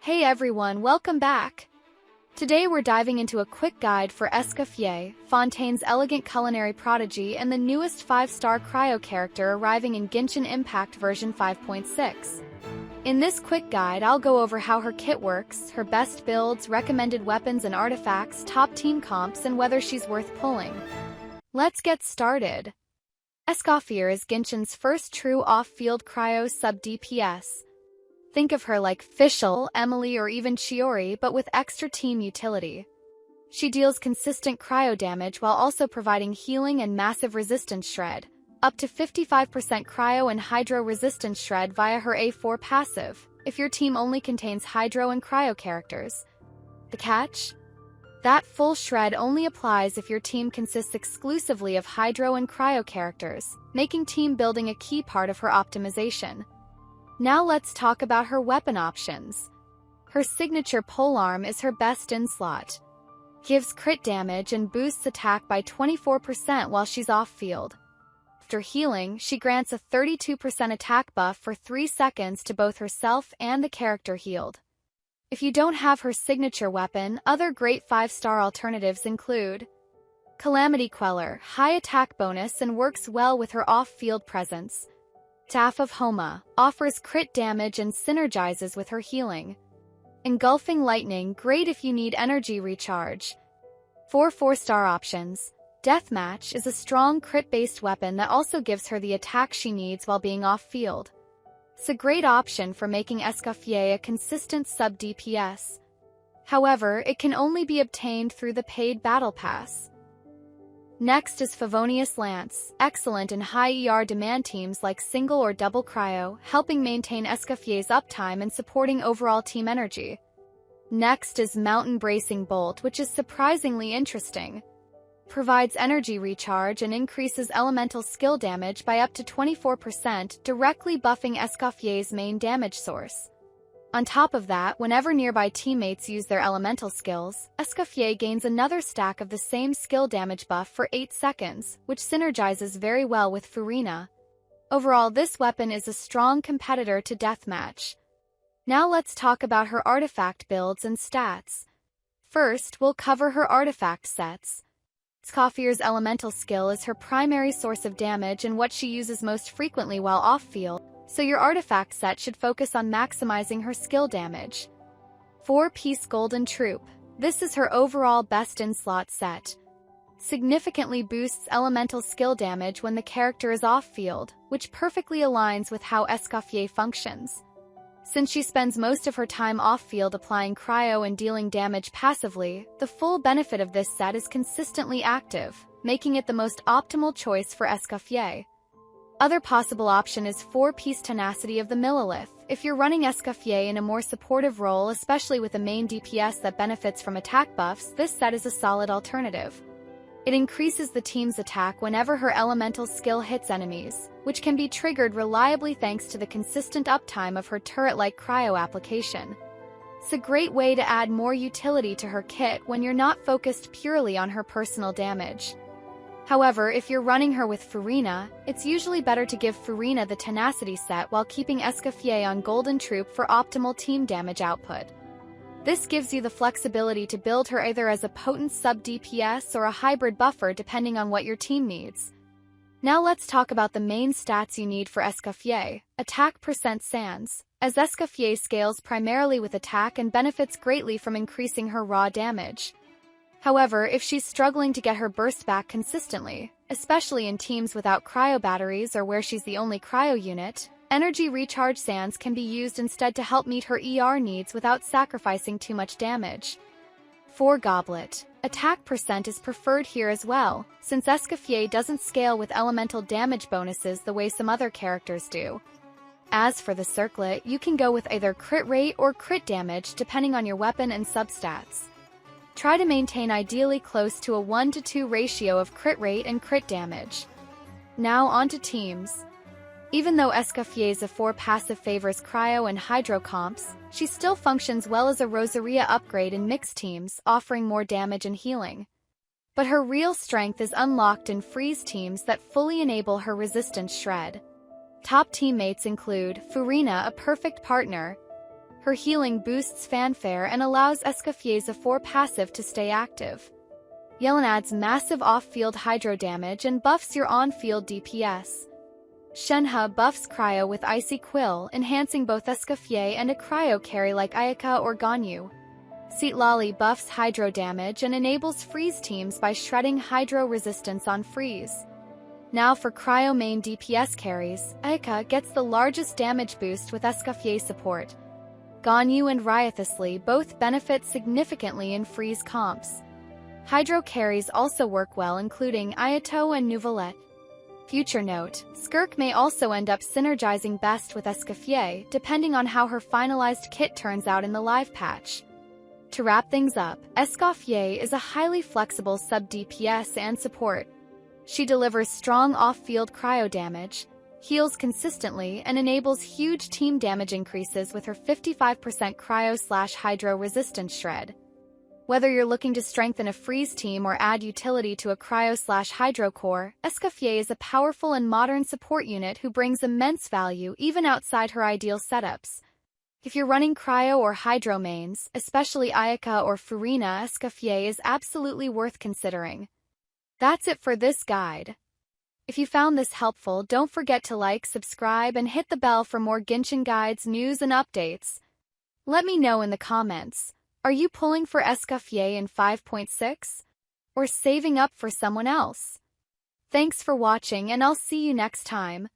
Hey everyone, welcome back! Today we're diving into a quick guide for Escoffier, Fontaine's elegant culinary prodigy and the newest 5-star Cryo character arriving in Genshin Impact version 5.6. In this quick guide, I'll go over how her kit works, her best builds, recommended weapons and artifacts, top team comps, and whether she's worth pulling. Let's get started! Escoffier is Genshin's first true off-field Cryo sub-DPS. Think of her like Fischl, Emily, or even Chiori, but with extra team utility. She deals consistent cryo damage while also providing healing and massive resistance shred, up to 55% cryo and hydro resistance shred via her A4 passive, if your team only contains hydro and cryo characters. The catch? That full shred only applies if your team consists exclusively of hydro and cryo characters, making team building a key part of her optimization. Now let's talk about her weapon options. Her signature polearm is her best in slot. Gives crit damage and boosts attack by 24% while she's off-field. After healing, she grants a 32% attack buff for 3 seconds to both herself and the character healed. If you don't have her signature weapon, other great 5-star alternatives include Calamity Queller, high attack bonus and works well with her off-field presence. Staff of Homa, offers crit damage and synergizes with her healing. Engulfing Lightning, great if you need energy recharge. 4-star options. Deathmatch is a strong crit-based weapon that also gives her the attack she needs while being off-field. It's a great option for making Escoffier a consistent sub-DPS. However, it can only be obtained through the paid Battle Pass. Next is Favonius Lance, excellent in high ER demand teams like single or double cryo, helping maintain Escoffier's uptime and supporting overall team energy. Next is Mountain Bracing Bolt, which is surprisingly interesting. Provides energy recharge and increases elemental skill damage by up to 24%, directly buffing Escoffier's main damage source. On top of that, whenever nearby teammates use their elemental skills, Escoffier gains another stack of the same skill damage buff for 8 seconds, which synergizes very well with Furina. Overall, this weapon is a strong competitor to Deathmatch. Now let's talk about her artifact builds and stats. First, we'll cover her artifact sets. Escoffier's elemental skill is her primary source of damage and what she uses most frequently while off-field, so your artifact set should focus on maximizing her skill damage. 4-piece Golden Troop. This is her overall best-in-slot set. Significantly boosts elemental skill damage when the character is off-field, which perfectly aligns with how Escoffier functions. Since she spends most of her time off-field applying cryo and dealing damage passively, the full benefit of this set is consistently active, making it the most optimal choice for Escoffier. Other possible option is 4-piece Tenacity of the Millilith. If you're running Escoffier in a more supportive role, especially with a main DPS that benefits from attack buffs, this set is a solid alternative. It increases the team's attack whenever her elemental skill hits enemies, which can be triggered reliably thanks to the consistent uptime of her turret-like cryo application. It's a great way to add more utility to her kit when you're not focused purely on her personal damage. However, if you're running her with Furina, it's usually better to give Furina the Tenacity set while keeping Escoffier on Golden Troop for optimal team damage output. This gives you the flexibility to build her either as a potent sub-DPS or a hybrid buffer depending on what your team needs. Now let's talk about the main stats you need for Escoffier. Attack % Sans, as Escoffier scales primarily with attack and benefits greatly from increasing her raw damage. However, if she's struggling to get her burst back consistently, especially in teams without cryo batteries or where she's the only cryo unit, energy recharge sands can be used instead to help meet her ER needs without sacrificing too much damage. 4 Goblet. Attack % is preferred here as well, since Escoffier doesn't scale with elemental damage bonuses the way some other characters do. As for the Circlet, you can go with either crit rate or crit damage depending on your weapon and substats. Try to maintain ideally close to a 1-to-2 ratio of crit rate and crit damage. Now onto teams. Even though Escoffier's A4 passive favors cryo and hydro comps, she still functions well as a Rosaria upgrade in mixed teams, offering more damage and healing. But her real strength is unlocked in freeze teams that fully enable her resistance shred. Top teammates include Furina, a perfect partner, Her healing boosts fanfare and allows Escoffier's 4 passive to stay active. Yelan adds massive off-field hydro damage and buffs your on-field DPS. Shenhe buffs Cryo with Icy Quill, enhancing both Escoffier and a Cryo carry like Ayaka or Ganyu. Citlali buffs hydro damage and enables freeze teams by shredding hydro resistance on freeze. Now for Cryo main DPS carries, Ayaka gets the largest damage boost with Escoffier support. Ganyu and Ryathusli both benefit significantly in freeze comps. Hydro carries also work well, including Ayato and Nouvelette. Future note, Skirk may also end up synergizing best with Escoffier, depending on how her finalized kit turns out in the live patch. To wrap things up, Escoffier is a highly flexible sub-DPS and support. She delivers strong off-field cryo damage, heals consistently, and enables huge team damage increases with her 55% cryo/hydro resistance shred. Whether you're looking to strengthen a freeze team or add utility to a cryo/hydro core, Escoffier is a powerful and modern support unit who brings immense value even outside her ideal setups. If you're running cryo or hydro mains, especially Ayaka or Furina, Escoffier is absolutely worth considering. That's it for this guide. If you found this helpful, don't forget to like, subscribe, and hit the bell for more Genshin guides, news, and updates. Let me know in the comments. Are you pulling for Escoffier in 5.6? Or saving up for someone else? Thanks for watching, and I'll see you next time.